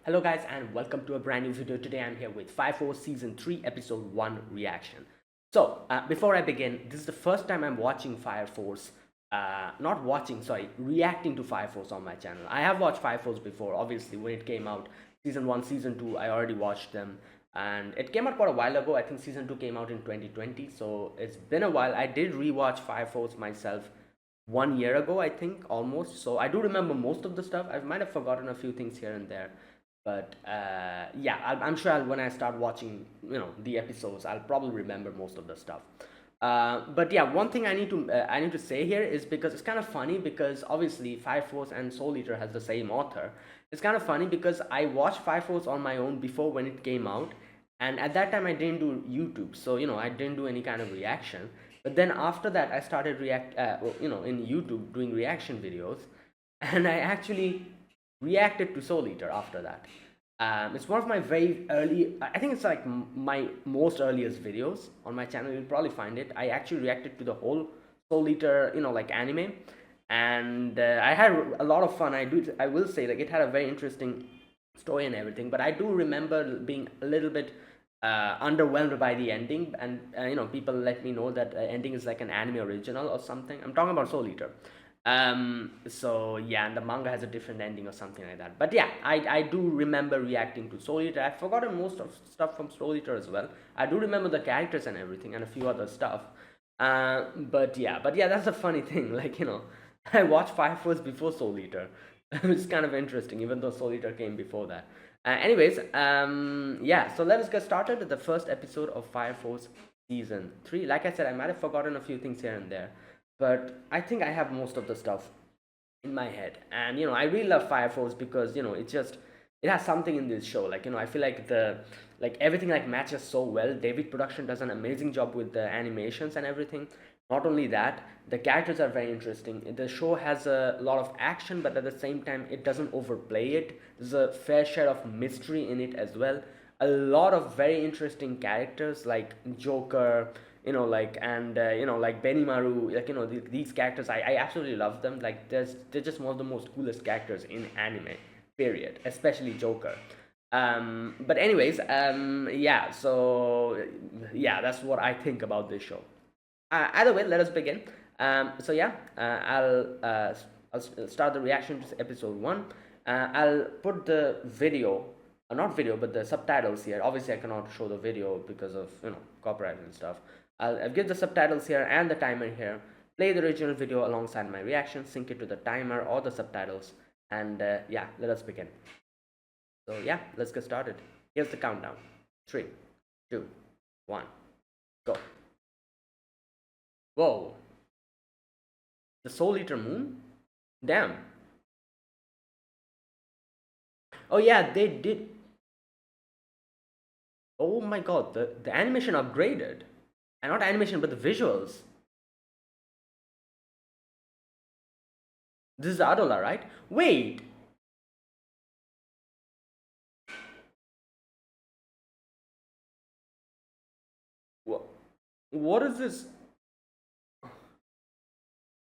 Hello guys and welcome to a brand new video. Today I'm here with Fire Force Season 3 Episode 1 reaction. Before I begin, this is the first time I'm watching Fire Force, not watching, sorry, reacting to Fire Force on my channel. I have watched Fire Force before, obviously, when it came out, Season 1, Season 2, I already watched them. And it came out quite a while ago. I think Season 2 came out in 2020, so it's been a while. I did rewatch Fire Force myself 1 year ago, I think, almost. So I do remember most of the stuff. I might have forgotten a few things here and there, but yeah, I'm sure when I start watching, the episodes, I'll probably remember most of the stuff. But yeah, one thing I need to say here is because it's kind of funny because obviously Fire Force and Soul Eater has the same author. It's kind of funny because I watched Fire Force on my own before when it came out, and at that time I didn't do YouTube, so I didn't do any kind of reaction. But then after that, I started in YouTube doing reaction videos, and I actually reacted to Soul Eater after that. It's one of my very early, I think it's like my most earliest videos on my channel. You'll probably find it. I actually reacted to the whole Soul Eater, like anime, and I had a lot of fun. I will say, like, it had a very interesting story and everything, but I do remember being a little bit underwhelmed by the ending, and people let me know that ending is like an anime original or something. I'm talking about Soul Eater. So yeah, and the manga has a different ending or something like that. But yeah, I do remember reacting to Soul Eater. I've forgotten most of stuff from Soul Eater as well. I do remember the characters and everything and a few other stuff. But yeah, that's a funny thing. Like, I watched Fire Force before Soul Eater. It's kind of interesting, even though Soul Eater came before that. Yeah, so let us get started with the first episode of Fire Force Season 3. Like I said, I might have forgotten a few things here and there, but I think I have most of the stuff in my head. And I really love Fire Force because it has something in this show. Like, I feel like the like everything like matches so well. David Production does an amazing job with the animations and everything. Not only that, the characters are very interesting. The show has a lot of action, but at the same time it doesn't overplay it. There's a fair share of mystery in it as well. A lot of very interesting characters like Joker, like Benimaru, like, these characters, I absolutely love them. Like, they're just one of the most coolest characters in anime, period, especially Joker. But anyways, yeah, so yeah, that's what I think about this show. Either way, let us begin. So yeah, I'll start the reaction to episode 1. I'll put the video, not video, but the subtitles here. Obviously, I cannot show the video because of copyright and stuff. I'll give the subtitles here and the timer here. Play the original video alongside my reaction. Sync it to the timer or the subtitles, and yeah, let us begin. So yeah, let's get started. Here's the countdown. 3, 2, 1, go. Whoa, the Soul Eater moon? Damn. Oh yeah, they did. Oh my god, the animation upgraded. And not animation, but the visuals. This is Adola, right? Wait. What is this? Oh,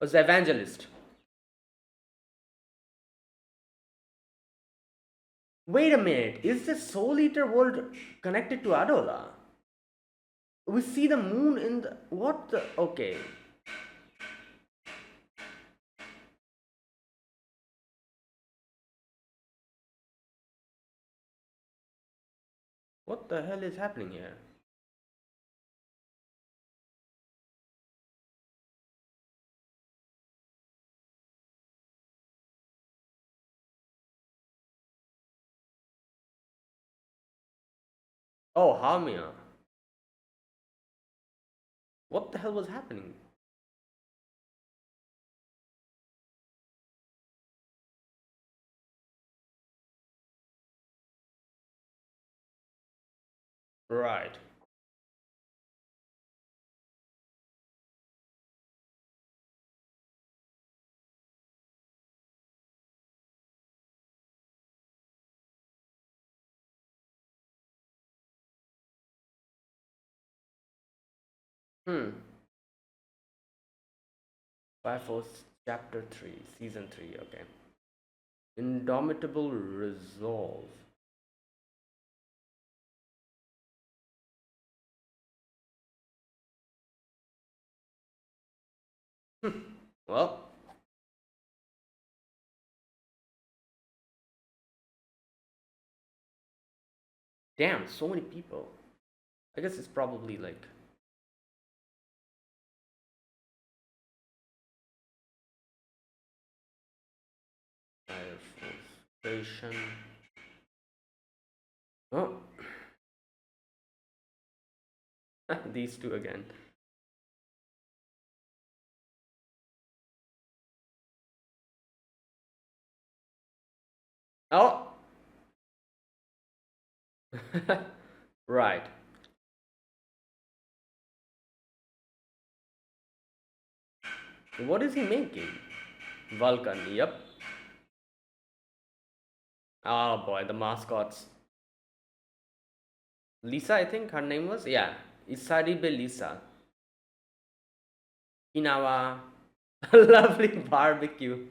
it's the Evangelist. Wait a minute. Is the Soul Eater world connected to Adola? We see the moon in the. What the. Okay. What the hell is happening here? Oh, Hamia. What the hell was happening? Right. Hmm. Fire Force Chapter 3, Season 3, okay. Indomitable Resolve. Well, damn, so many people. I guess it's probably like Fire Force Station. Oh, these two again. Oh, right. What is he making? Vulcan, yep. Oh boy, the mascots. Lisa, I think her name was? Yeah. Isaribe Lisa. Kinawa. Lovely barbecue.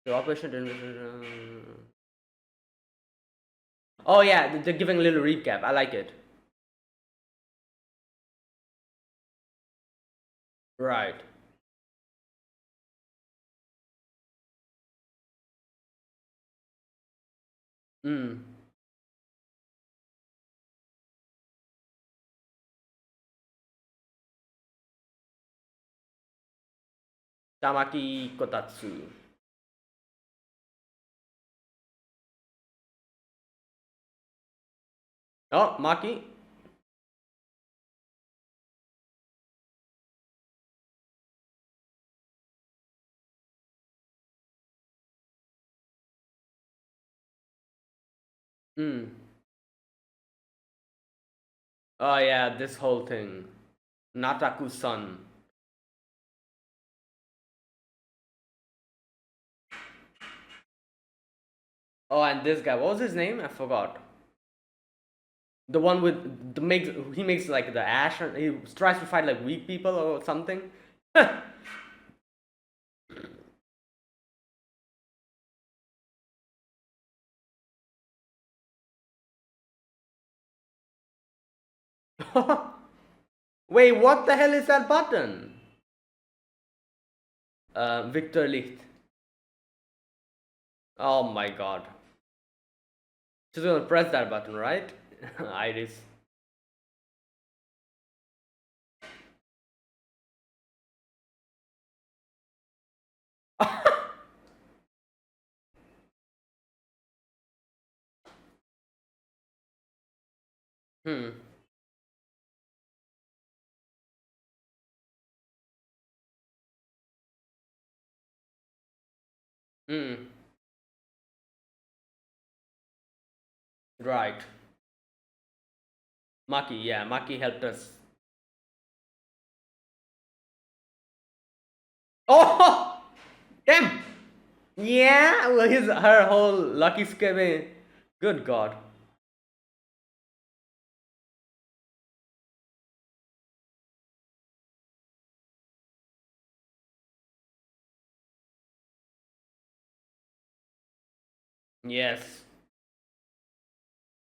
The operation. Oh yeah, they're giving a little recap. I like it. Right. Mm. Tamaki Kotatsu. Oh, Maki. Mm. Oh yeah, this whole thing. Nataku-san. Oh, and this guy. What was his name? I forgot. The one with the makes he makes like the ash and he tries to fight like weak people or something. Wait, what the hell is that button? Victor Licht. Oh my god. Just gonna press that button, right? Iris. Hmm. Hmm. Right. Maki, yeah, Maki helped us. Oh! Damn! Yeah, well, his her whole lucky skibby. Good god. Yes.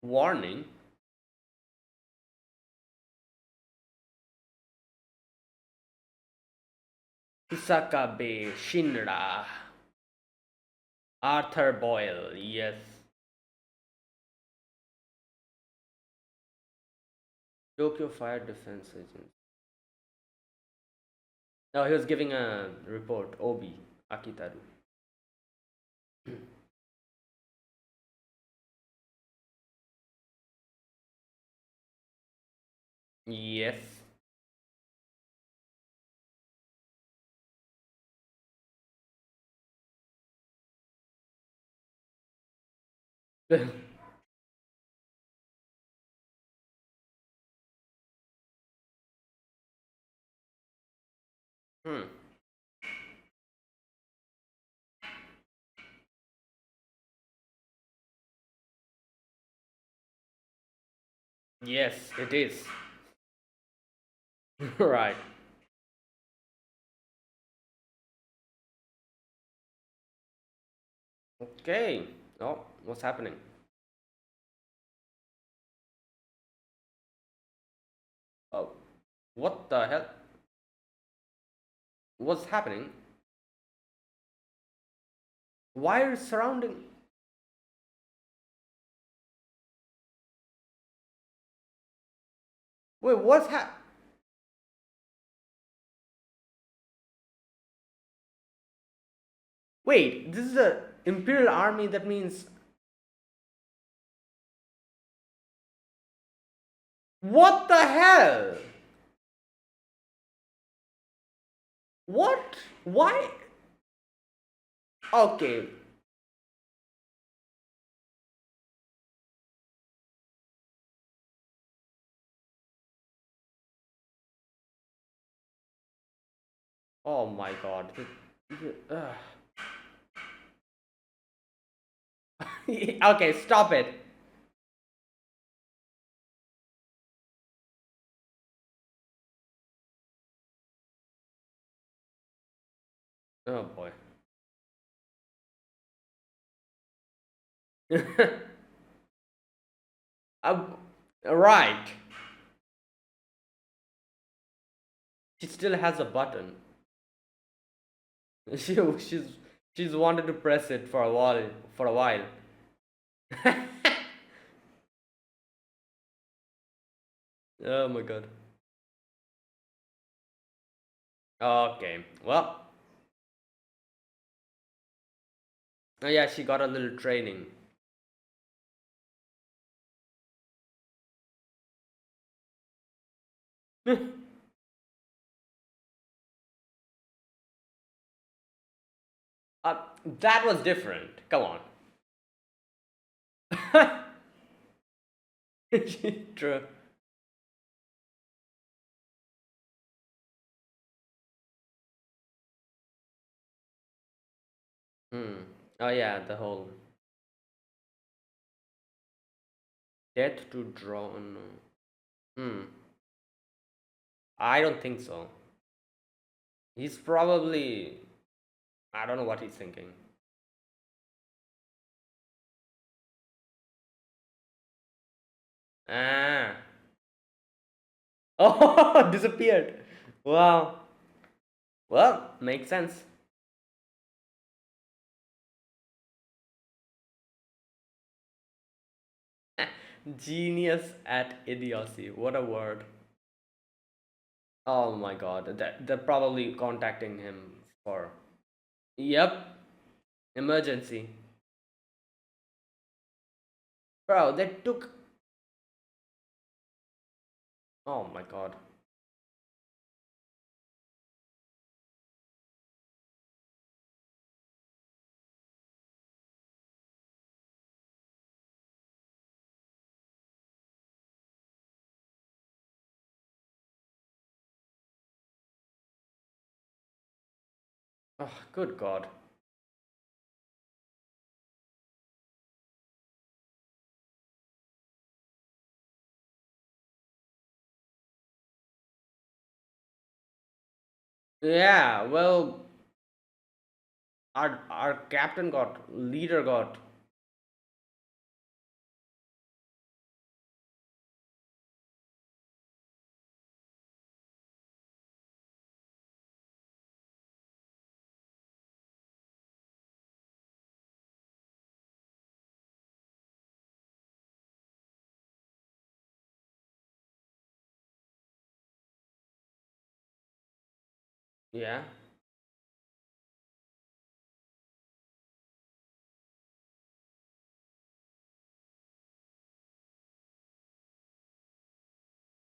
Warning. Kusakabe Shinra. Arthur Boyle, yes. Tokyo Fire Defense Agency. No, he was giving a report. Obi Akitaru. Yes. Hmm. Yes, it is. Right. Okay. Oh, what's happening? Oh, what the hell? What's happening? Wires surrounding. Wait, Wait, this is a Imperial Army. That means what the hell? What? Why? Okay. Oh my God. Okay, stop it. Oh boy. uh, right. She still has a button. She she's wanted to press it for a while. For a while. Oh my God. Okay. Well. Oh yeah, she got a little training. Uh, that was different. Come on. True. Hmm. Oh yeah, the whole death to draw. No. Hmm. I don't think so. He's probably. I don't know what he's thinking. Ah. Oh, disappeared. Wow. Well, makes sense. Genius at idiocy. What a word. Oh my God. They're probably contacting him for. Yep. Emergency. Bro, they took. Oh my God. Oh, good God. Yeah, well, our captain got leader got. Yeah.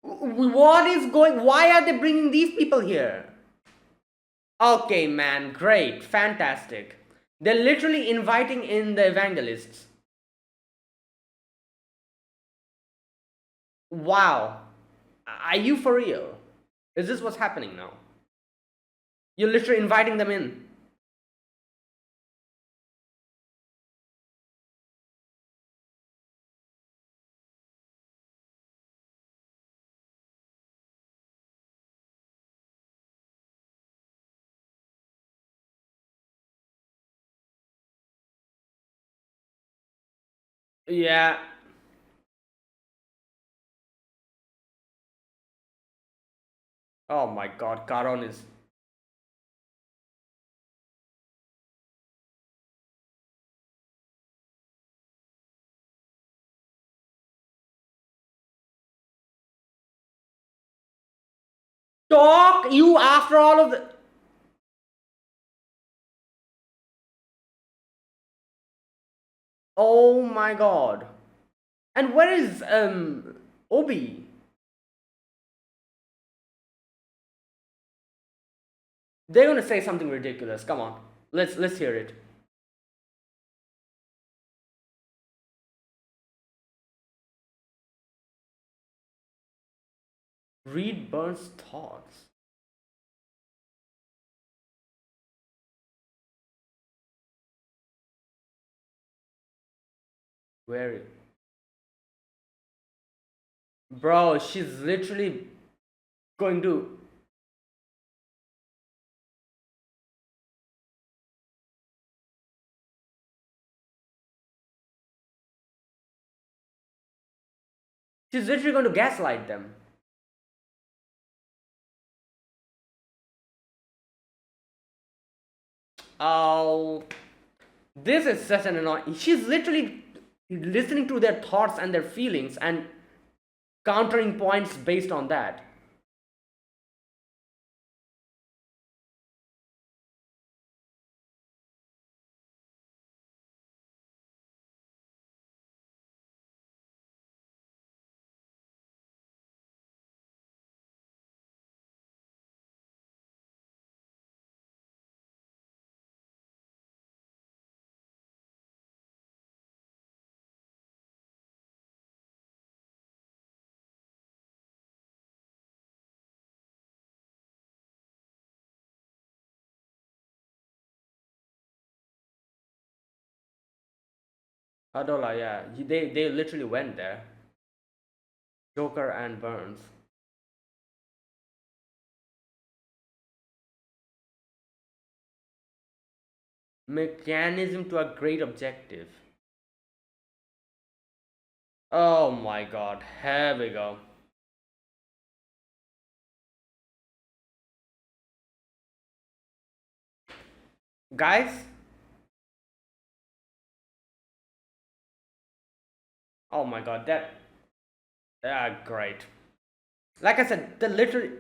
What is going? Why are they bringing these people here? Okay, man, great, fantastic. They're literally inviting in the evangelists. Wow. Are you for real? Is this what's happening now? You're literally inviting them in. Yeah. Oh my God, Karon is. Talk you after all of the. Oh my God. And where is Obi? They're gonna say something ridiculous. Come on, let's hear it. Read Burns' thoughts. Where, bro? She's literally going to. She's literally going to gaslight them. Oh, this is such an annoying. She's literally listening to their thoughts and their feelings and countering points based on that. Adola, yeah, they literally went there. Joker and Burns. Mechanism to a great objective. Oh my God, here we go, guys. Oh my God, that. Yeah, great. Like I said, the literally.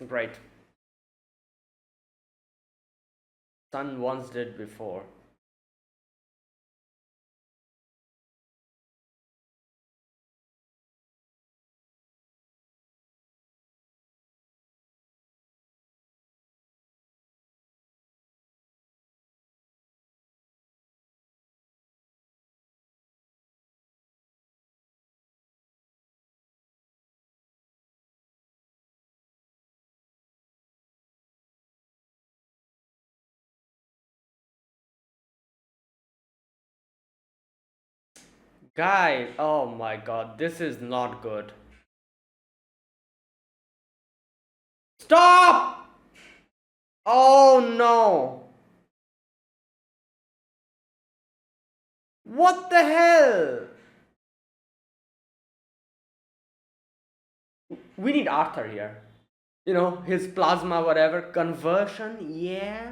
Great. Sun once did before. Guys, oh my God, this is not good. Stop! Oh no! What the hell? We need Arthur here. His plasma, whatever. Conversion, yeah.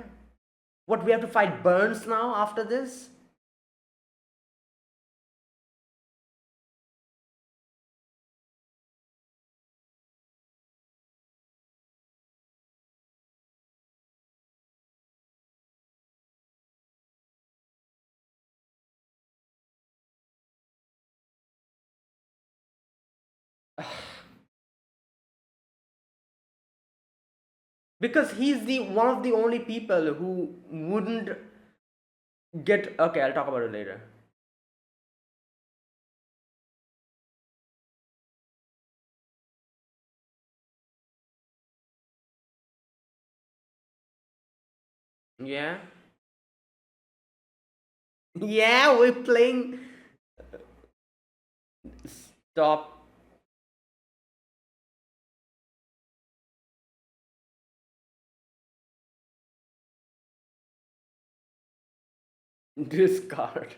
What, we have to fight Burns now after this? Because he's the one of the only people who wouldn't get. Okay, I'll talk about it later. Yeah. Yeah, we're playing. Stop. Discard.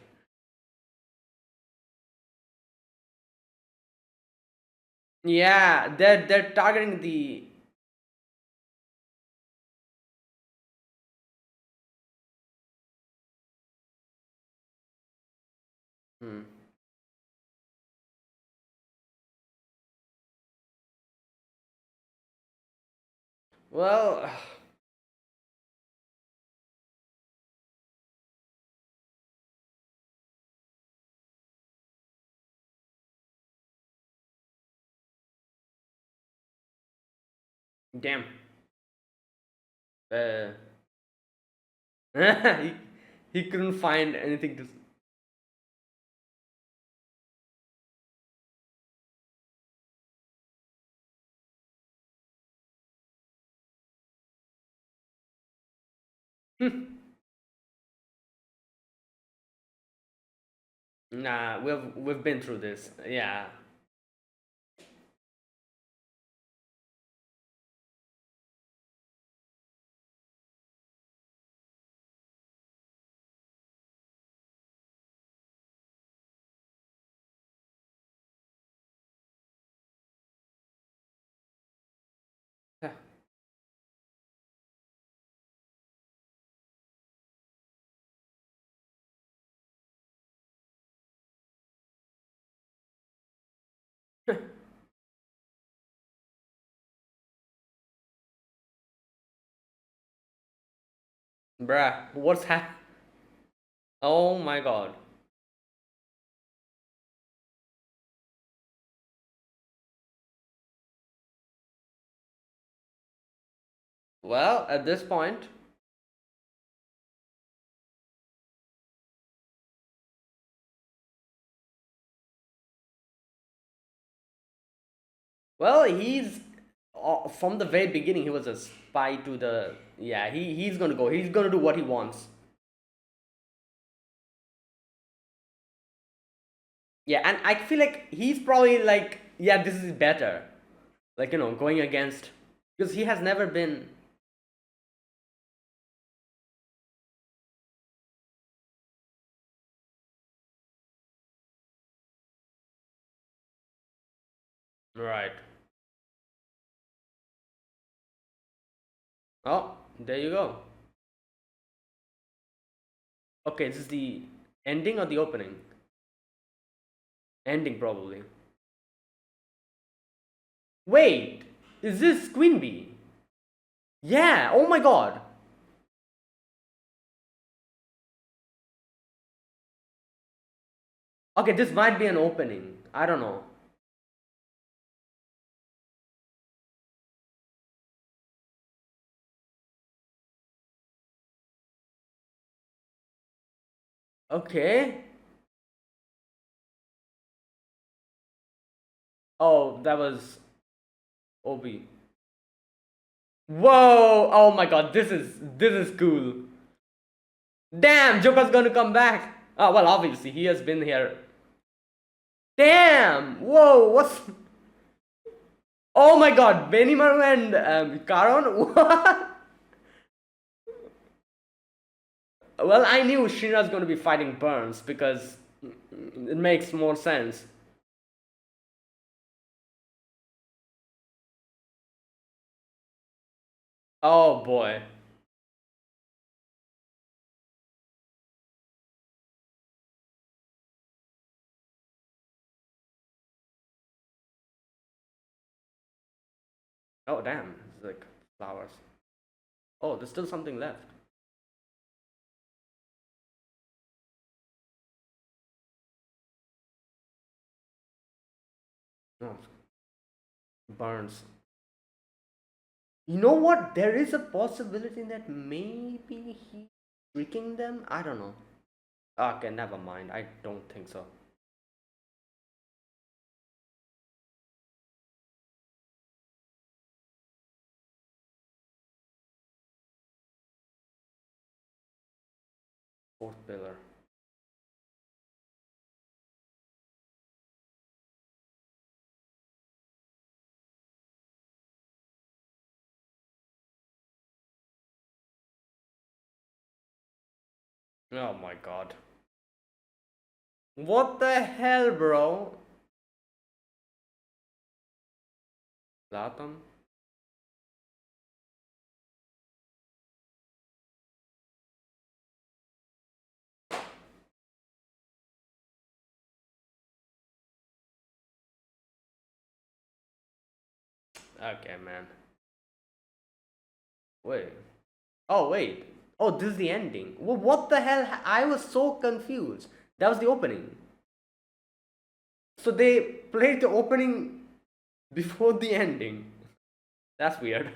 Yeah, they're targeting the. Hmm. Well, damn. Uh, he, he couldn't find anything to. Nah, we've been through this. Yeah. Bruh, what's hap? Oh my god. Well, at this point, well, he's from the very beginning. He was a spy to the. Yeah, he's gonna go. He's gonna do what he wants. Yeah, and I feel like he's probably like, yeah, this is better. Like going against because he has never been right. Oh, there you go. Okay, this is the ending or the opening? Ending probably. Wait, is this Queen Bee? Yeah. Oh my god. Okay, this might be an opening. I don't know. Okay. Oh, that was Obi. Whoa! Oh my god, this is cool. Damn, Joker's gonna come back. Oh well, obviously he has been here. Damn! Whoa! What's? Oh my god, Benimaru and Karon? What? Well, I knew Shira's gonna be fighting Burns because it makes more sense. Oh boy. Oh damn, it's like flowers. Oh, there's still something left. No, Burns. You know what? There is a possibility that maybe he's tricking them. I don't know. Okay, never mind. I don't think so. Fourth pillar. Oh my god. What the hell, bro? Latham? Okay, man. Wait. Oh, wait. Oh, this is the ending. What the hell? I was so confused. That was the opening. So they played the opening before the ending. That's weird.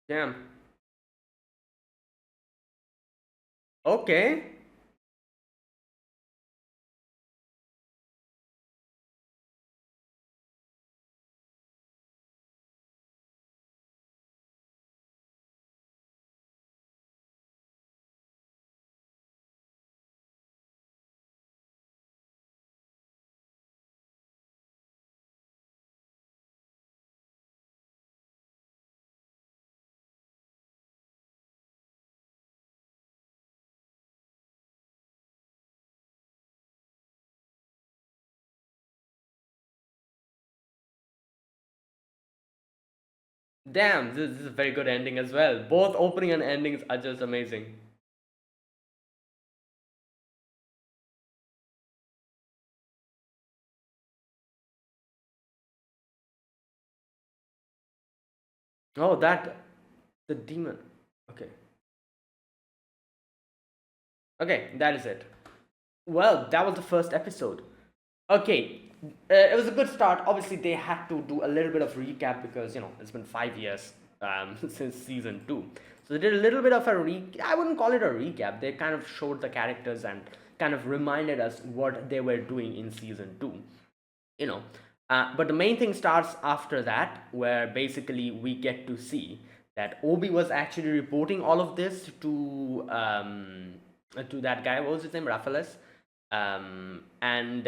Damn. Okay. Damn, this is a very good ending as well. Both opening and endings are just amazing. Oh, that the demon. Okay. Okay, that is it. Well, that was the first episode. Okay, it was a good start. Obviously, they had to do a little bit of recap because it's been 5 years since season two. So they did a little bit of a I wouldn't call it a recap. They kind of showed the characters and kind of reminded us what they were doing in season two. You know, but the main thing starts after that, where basically we get to see that Obi was actually reporting all of this to that guy. What was his name? Raphaelis. And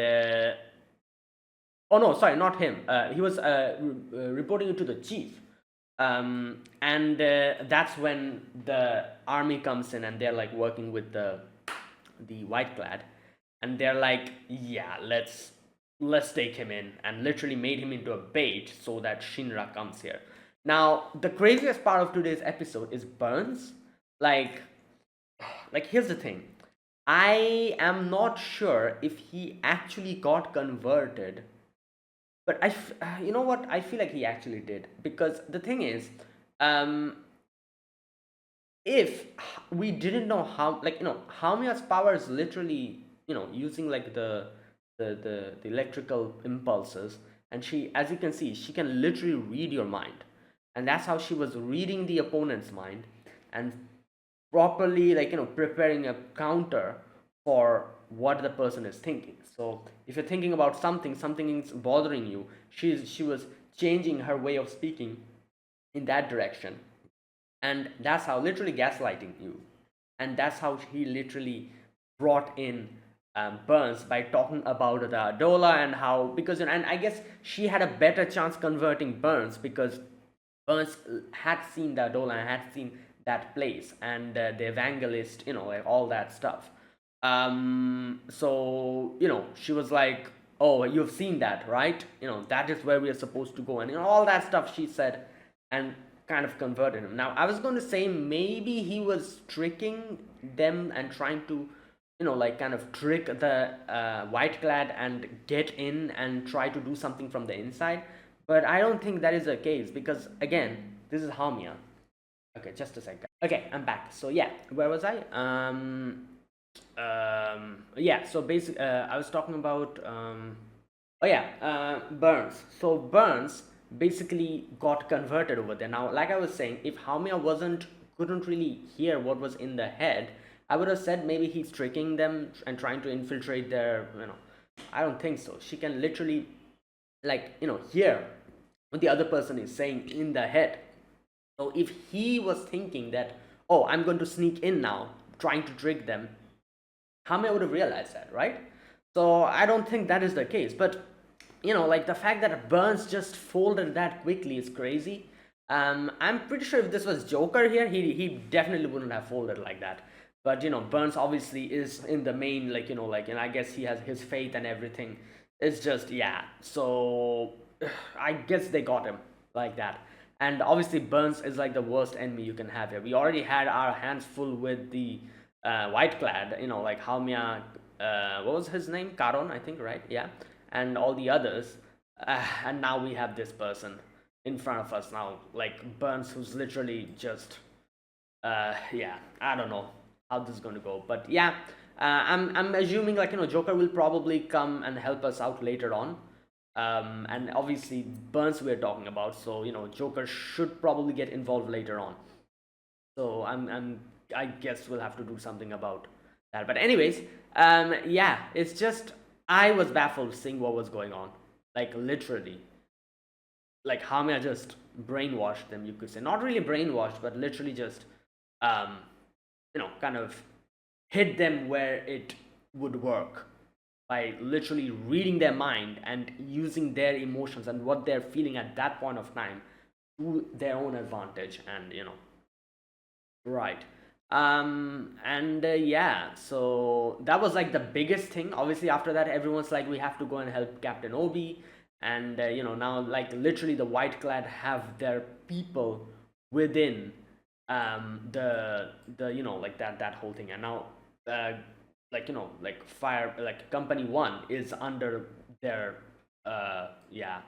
oh no, sorry, not him. He was reporting it to the chief. And that's when the army comes in and they're like working with the white clad, and they're like, yeah, let's take him in, and literally made him into a bait so that Shinra comes here. Now the craziest part of today's episode is Burns. like here's the thing. I am not sure if he actually got converted, but you know what? I feel like he actually did, because the thing is, um, if we didn't know how, Haumia's power is literally, using like the electrical impulses, and she, as you can see, she can literally read your mind, and that's how she was reading the opponent's mind and properly, preparing a counter for what the person is thinking. So if you're thinking about something is bothering you, she was changing her way of speaking in that direction, and that's how, literally gaslighting you. And that's how he literally brought in Burns by talking about the Adola, and how, because, and I guess she had a better chance converting Burns because Burns had seen the Adola and had seen that place and the evangelist, like all that stuff. So she was like, "Oh, you've seen that, right? That is where we are supposed to go," and all that stuff she said, and kind of converted him. Now, I was going to say maybe he was tricking them and trying to, kind of trick the white clad and get in and try to do something from the inside. But I don't think that is the case, because again, this is Hamia. Okay, just a second. Okay, I'm back. So yeah, where was I? Yeah. So basically, I was talking about. Oh yeah, Burns. So Burns basically got converted over there. Now, like I was saying, if Haumia wasn't couldn't really hear what was in the head, I would have said maybe he's tricking them and trying to infiltrate their. I don't think so. She can literally, hear what the other person is saying in the head. So if he was thinking that, oh, I'm going to sneak in now, trying to trick them, Hame would have realized that, right? So I don't think that is the case. But like the fact that Burns just folded that quickly is crazy. I'm pretty sure if this was Joker here, he definitely wouldn't have folded like that. But Burns obviously is in the main, like and I guess he has his faith and everything. It's just, yeah. So I guess they got him like that. And obviously Burns is like the worst enemy you can have here. We already had our hands full with the White Clad, like Haumia, what was his name? Caron, I think, right? Yeah, and all the others. And now we have this person in front of us now, like Burns, who's literally just, yeah, I don't know how this is going to go, but yeah, I'm assuming, like Joker will probably come and help us out later on. And obviously Burns we're talking about, so Joker should probably get involved later on. So I guess we'll have to do something about that. But anyways, yeah, it's just I was baffled seeing what was going on, like literally, like Hamia just brainwashed them. You could say not really brainwashed, but literally just um, kind of hit them where it would work by literally reading their mind and using their emotions and what they're feeling at that point of time to their own advantage. And right. And yeah, so that was like the biggest thing. Obviously, after that, everyone's like, we have to go and help Captain Obi. And, now, like, literally, the White Clad have their people within the like that whole thing. And now, like, like Fire, like Company One is under their, yeah.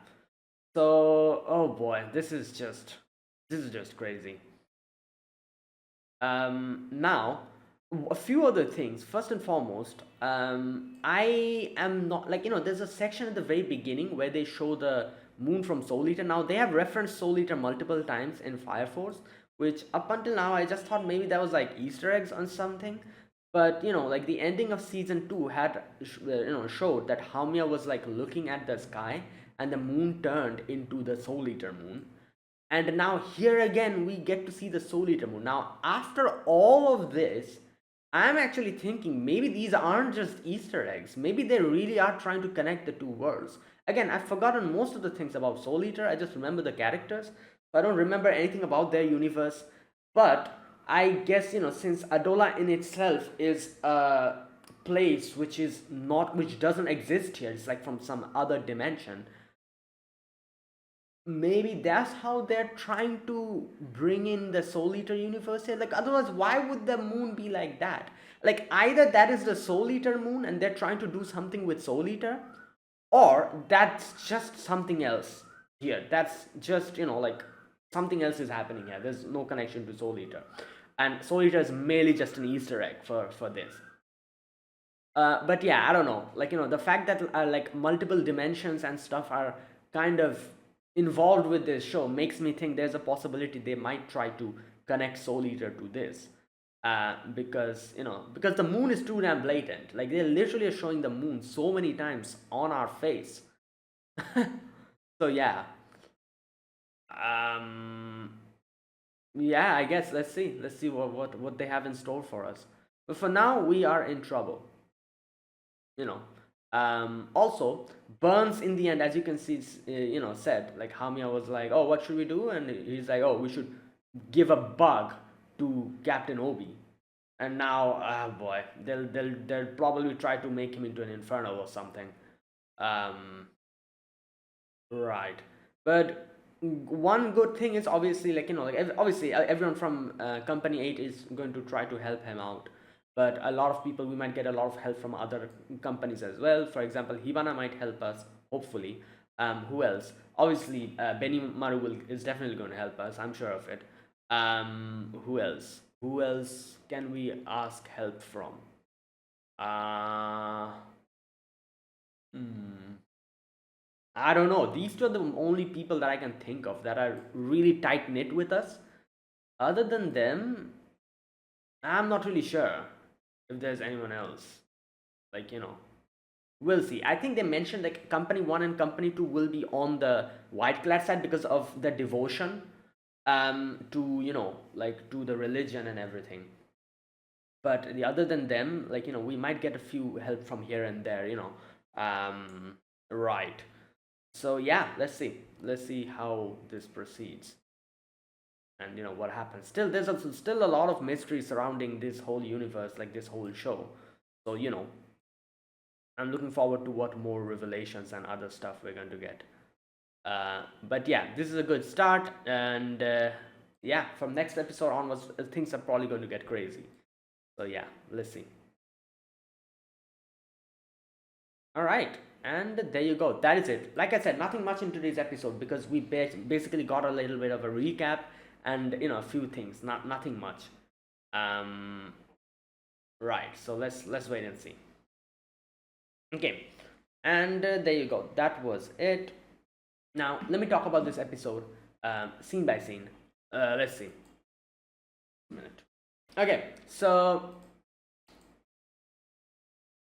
So, oh boy, this is just crazy. Now, a few other things. First and foremost, I am not like there's a section at the very beginning where they show the moon from Soul Eater. Now they have referenced Soul Eater multiple times in Fire Force, which up until now I just thought maybe that was like Easter eggs or something. But like the ending of season two had showed that Hamia was like looking at the sky and the moon turned into the Soul Eater moon. And now here again we get to see the Soul Eater moon. Now after all of this, I'm actually thinking maybe these aren't just Easter eggs. Maybe they really are trying to connect the two worlds. Again, I've forgotten most of the things about Soul Eater. I just remember the characters. So I don't remember anything about their universe. But I guess since Adola in itself is a place which doesn't exist here. It's like from some other dimension. Maybe that's how they're trying to bring in the Soul Eater universe here. Like, otherwise, why would the moon be like that? Like, either that is the Soul Eater moon and they're trying to do something with Soul Eater, or that's just something else here. That's just, like something else is happening here. There's no connection to Soul Eater. And Soul Eater is merely just an Easter egg for this. But yeah, I don't know. Like the fact that like multiple dimensions and stuff are kind of involved with this show makes me think there's a possibility they might try to connect Soul Eater to this. Because because the moon is too damn blatant. Like they literally are showing the moon so many times on our face. So yeah, um, yeah. I guess let's see what they have in store for us. But for now, we are in trouble. you know Also, Burns in the end, as you can see, said like Hamia was like, oh, what should we do? And he's like, oh, we should give a bug to Captain Obi. And now, oh boy, they'll probably try to make him into an inferno or something. um right. But one good thing is obviously, like obviously everyone from Company 8 is going to try to help him out. But a lot of people, we might get a lot of help from other companies as well. For example, Hibana might help us, hopefully. Who else? Obviously, Benny Maru is definitely going to help us, I'm sure of it. Who else? Who else can we ask help from? uh hmm. I don't know. These two are the only people that I can think of that are really tight knit with us. Other than them, I'm not really sure if there's anyone else. Like, we'll see. I think they mentioned like Company 1 and Company 2 will be on the White Clad side because of the devotion to, like to the religion and everything. But other than them, like, we might get a few help from here and there. Right. So yeah, let's see how this proceeds, and what happens. Still, there's also still a lot of mystery surrounding this whole universe, like this whole show. So I'm looking forward to what more revelations and other stuff we're going to get. But yeah, this is a good start, and yeah, from next episode onwards, things are probably going to get crazy. So yeah, let's see. All right, and there you go. That is it. Like I said, nothing much in today's episode because we basically got a little bit of a recap and a few things. Nothing much. Um, right. So let's wait and see. Okay, and there you go. That was it. Now let me talk about this episode, scene by scene. Let's see. A minute. Okay, so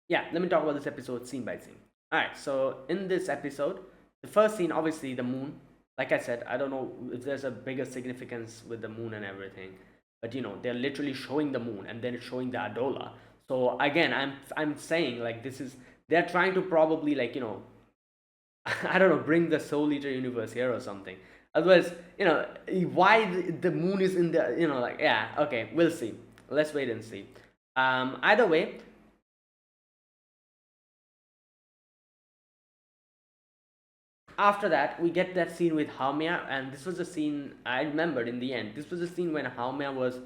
yeah, let me talk about this episode scene by scene. All right, so in this episode, the first scene, obviously the moon. Like I said, I don't know if there's a bigger significance with the moon and everything, but they're literally showing the moon and then showing the Adola. So again, I'm saying like this is they're trying to probably like I don't know, bring the Soul Eater universe here or something. Otherwise, why the moon is in the like yeah, okay, we'll see. Let's wait and see. Either way, after that we get that scene with Haumia, and this was the scene I remembered in the end. This was the scene when Haumia was,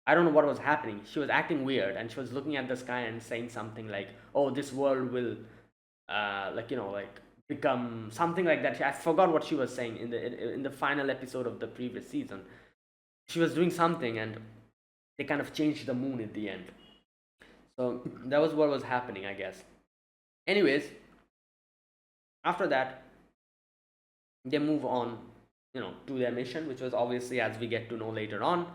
I don't know what was happening. She was acting weird and she was looking at the sky and saying something like, "Oh, this world will, like like become something like that." I forgot what she was saying in the final episode of the previous season. She was doing something, and they kind of changed the moon at the end. So that was what was happening, I guess. Anyways, after that, they move on to their mission, which was obviously, as we get to know later on,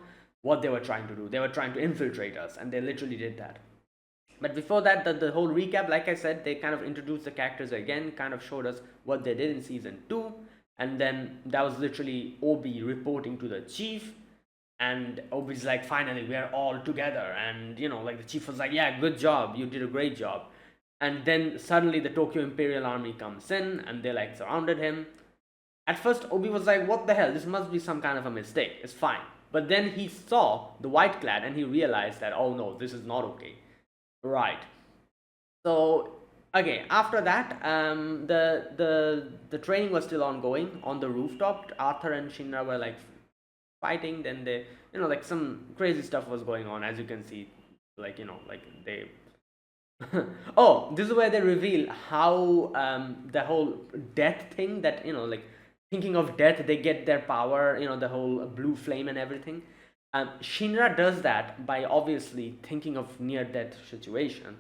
what they were trying to do. They were trying to infiltrate us, and they literally did that. But before that, the whole recap, like I said, they kind of introduced the characters again, kind of showed us what they did in season 2, and then that was literally Obi reporting to the chief, and Obi's like, finally we are all together, and like the chief was like, yeah, good job, you did a great job. And then suddenly the Tokyo Imperial Army comes in and they like surrounded him. At first, Obi was like, what the hell? This must be some kind of a mistake. It's fine. But then he saw the white clad and he realized that, oh no, this is not okay. Right. So, okay, after that, the training was still ongoing on the rooftop. Arthur and Shinra were like fighting. Then they, like some crazy stuff was going on, as you can see. Like, like they oh, this is where they reveal how the whole death thing, that like thinking of death, they get their power, the whole blue flame and everything. Shinra does that by obviously thinking of near death situation.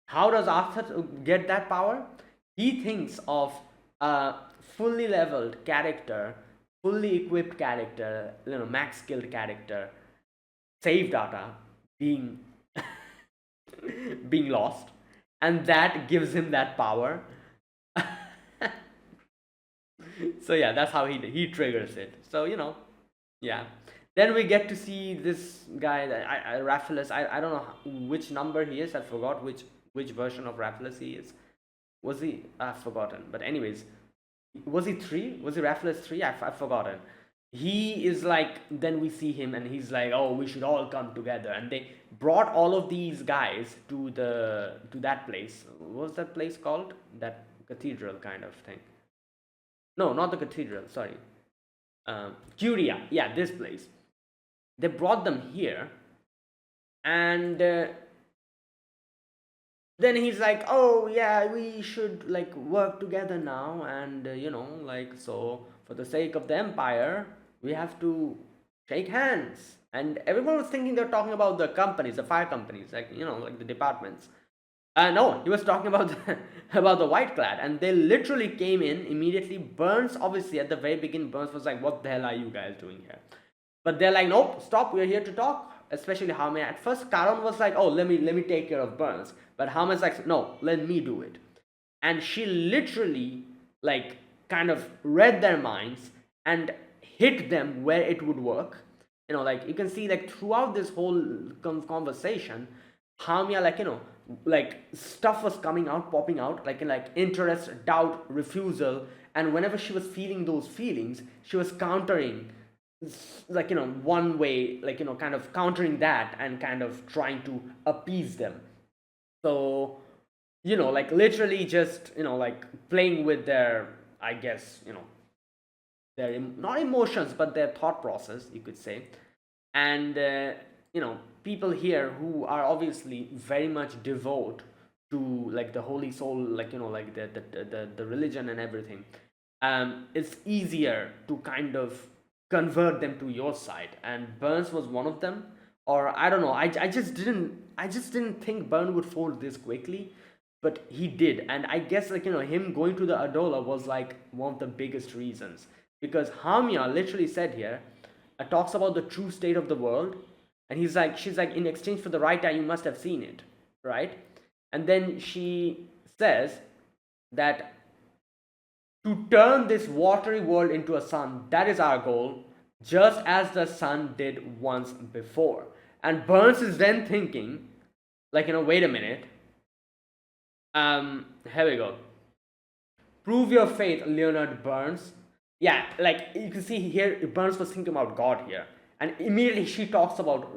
How does Arthur get that power? He thinks of a fully leveled character, fully equipped character, max skilled character, save data being being lost, and that gives him that power. So yeah, that's how he triggers it. So yeah. Then we get to see this guy, Raphaelus. I don't know which number he is. I forgot which version of Raphaelus he is. Was he? I've forgotten. But anyways, was he 3? Was he Raphaelus 3? I've forgotten. He is like, then we see him and he's like, oh, we should all come together. And they brought all of these guys to that place. What was that place called? That cathedral kind of thing. No, not the cathedral, sorry. Curia, yeah, this place. They brought them here, and then he's like, oh yeah, we should like work together now, and like, so for the sake of the empire, we have to shake hands. And everyone was thinking they're talking about the companies, the fire companies, like like the departments. No, he was talking about about the white clad, and they literally came in immediately. Burns, obviously, at the very beginning, Burns was like, "What the hell are you guys doing here?" But they're like, "Nope, stop. We're here to talk." Especially Hame. At first, Karan was like, "Oh, let me take care of Burns," but Hame's like, "No, let me do it." And she literally like kind of read their minds and hit them where it would work. Like you can see like throughout this whole conversation, Hamia like like stuff was coming out, popping out, like interest, doubt, refusal, and whenever she was feeling those feelings, she was countering, one way, kind of countering that and kind of trying to appease them. So, like literally just, like playing with their, I guess, their not emotions but their thought process, you could say. And people here who are obviously very much devout to like the holy soul, like the religion and everything, it's easier to kind of convert them to your side, and Burns was one of them. Or I don't know, I just didn't think Burn would fold this quickly, but he did. And I guess, him going to the Adola was like one of the biggest reasons, because Hamia literally said here, talks about the true state of the world, and she's like, in exchange for the right eye you must have seen it, right? And then she says that to turn this watery world into a sun, that is our goal, just as the sun did once before. And Burns is then thinking, wait a minute. Here we go. Prove your faith, Leonard Burns. Yeah, like you can see here, Burns was thinking about God here, and immediately she talks about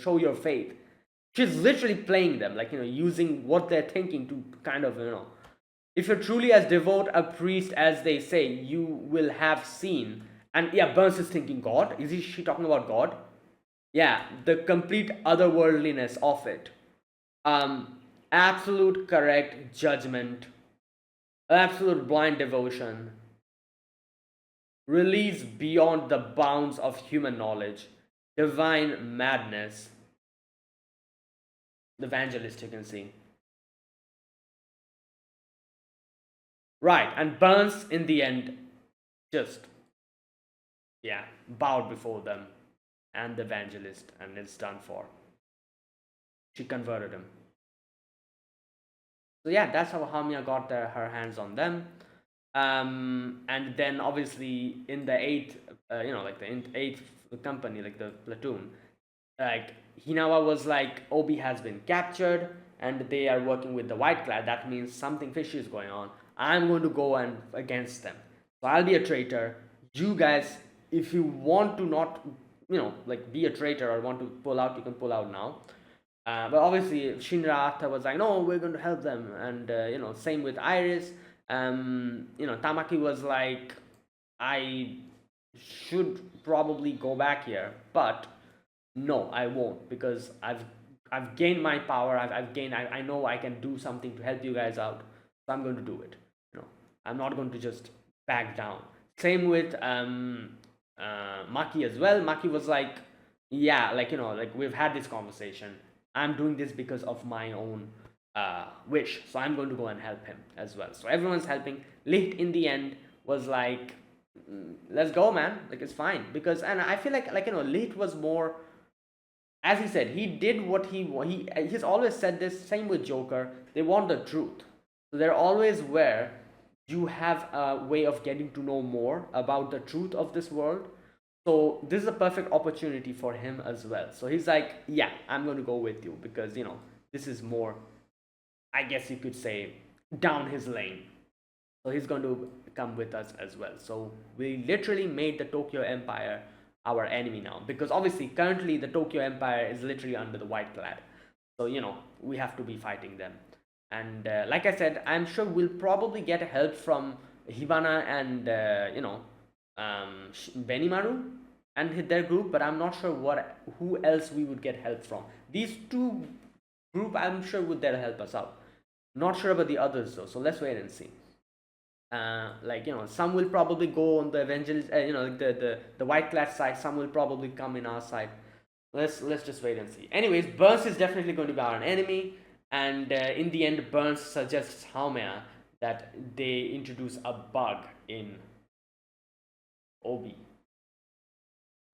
show your faith. She's literally playing them, using what they're thinking to kind of, if you're truly as devout a priest as they say, you will have seen. And yeah, Burns is thinking God. She talking about God? Yeah, the complete otherworldliness of it. Absolute correct judgment, absolute blind devotion, release beyond the bounds of human knowledge, divine madness. The evangelist, you can see. Right, and Burns in the end just, yeah, bowed before them and the evangelist, and it's done for. She converted him. So yeah, that's how Hamia got her hands on them. And then obviously in the eighth, like the eighth company, like the platoon, like Hinawa was like, Obi has been captured and they are working with the White Clad. That means something fishy is going on. I'm going to go and against them. So I'll be a traitor. You guys, if you want to not, like be a traitor or want to pull out, you can pull out now. But obviously Shinra Arta was like, no, we're going to help them. And same with Iris. Tamaki was like, I should probably go back here, but no, I won't, because I've gained my power. I've gained. I know I can do something to help you guys out, so I'm going to do it. I'm not going to just back down. Same with Maki as well. Maki was like, yeah, like we've had this conversation. I'm doing this because of my own wish, so I'm going to go and help him as well. So everyone's helping. Licht in the end was like, let's go, man. Like it's fine, because, and I feel like Licht was more, as he said, he did what he's always said this. Same with Joker. They want the truth, so they're always where you have a way of getting to know more about the truth of this world. So this is a perfect opportunity for him as well. So he's like, yeah, I'm going to go with you, because this is more, I guess you could say, down his lane. So he's going to come with us as well. So we literally made the Tokyo Empire our enemy now, because obviously currently the Tokyo Empire is literally under the White Clad. So we have to be fighting them. And like I said, I'm sure we'll probably get help from Hibana and Benimaru and their group, but I'm not sure who else we would get help from. These two group, I'm sure would they'll help us out. Not sure about the others though, so let's wait and see. Some will probably go on the evangelist, like the White Clad side. Some will probably come in our side. Let's just wait and see. Anyways, Burns is definitely going to be our enemy, and in the end, Burns suggests Haumea that they introduce a bug in Obi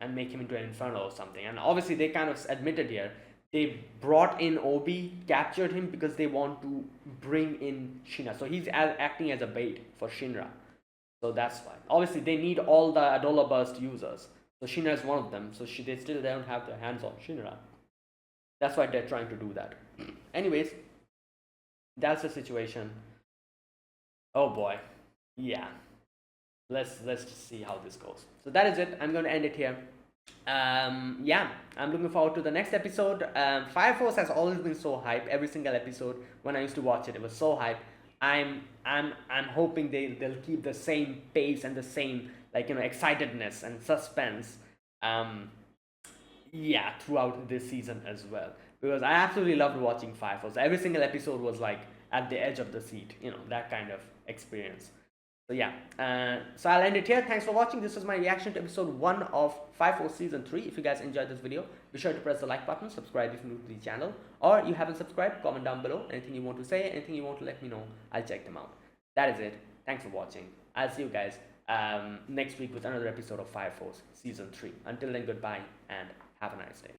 and make him into an infernal or something. And obviously, they kind of admitted here they brought in Obi, captured him because they want to bring in Shinra. So he's acting as a bait for Shinra. So that's why. Obviously, they need all the Adola Burst users. So Shinra is one of them. So they still don't have their hands on Shinra. That's why they're trying to do that. Anyways, that's the situation. Oh boy, yeah. Let's just see how this goes. So that is it. I'm going to end it here. Yeah, I'm looking forward to the next episode. Fire Force has always been so hype. Every single episode when I used to watch it, it was so hype. I'm hoping they'll keep the same pace and the same, like, excitedness and suspense. Um, yeah, throughout this season as well, because I absolutely loved watching Fire Force. Every single episode was like at the edge of the seat, that kind of experience. So yeah, so I'll end it here. Thanks for watching. This is my reaction to episode 1 of Fire Force season 3. If you guys enjoyed this video, be sure to press the like button, subscribe if you're new to the channel, or you haven't subscribed. Comment down below anything you want to say, anything you want to let me know. I'll check them out. That is it. Thanks for watching. I'll see you guys next week with another episode of Fire Force season 3. Until then, goodbye and have a nice day.